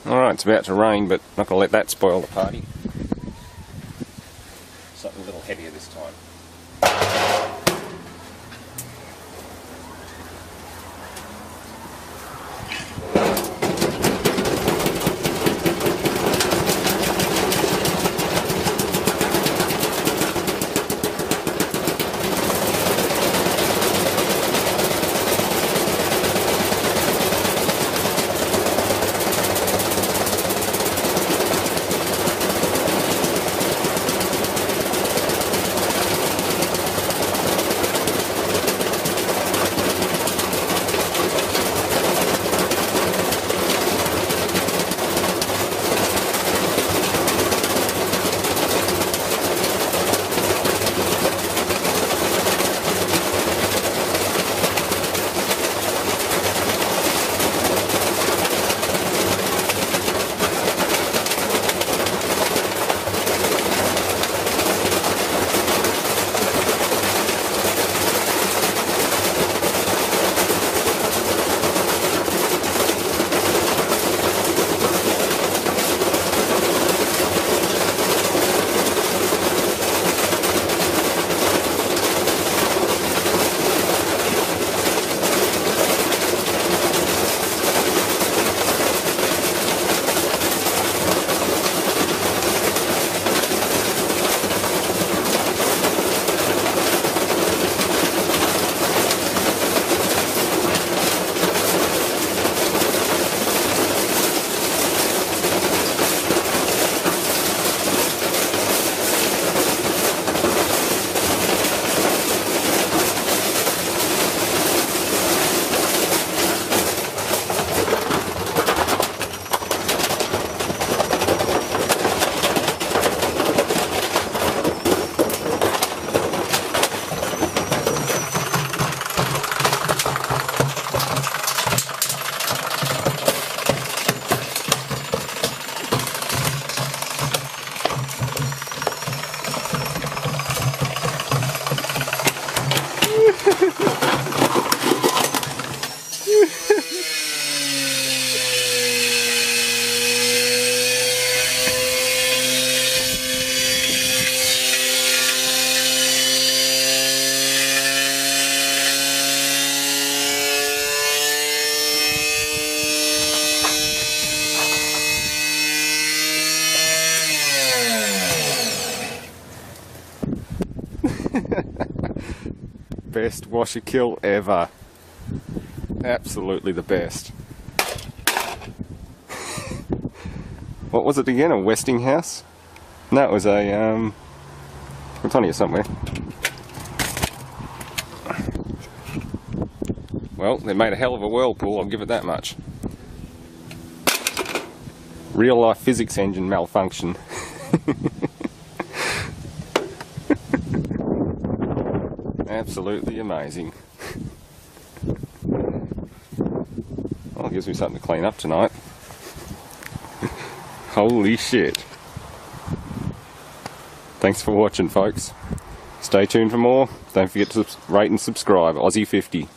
Alright, it's about to rain, but not going to let that spoil the party. Something a little heavier this time. Best washer kill ever. Absolutely the best. What was it again? A Westinghouse? No, it was a it's on here somewhere. Well, they made a hell of a whirlpool, I'll give it that much. Real life physics engine malfunction. Absolutely amazing. Well, it gives me something to clean up tonight. Holy shit. Thanks for watching, folks. Stay tuned for more. Don't forget to rate and subscribe. Aussie 50.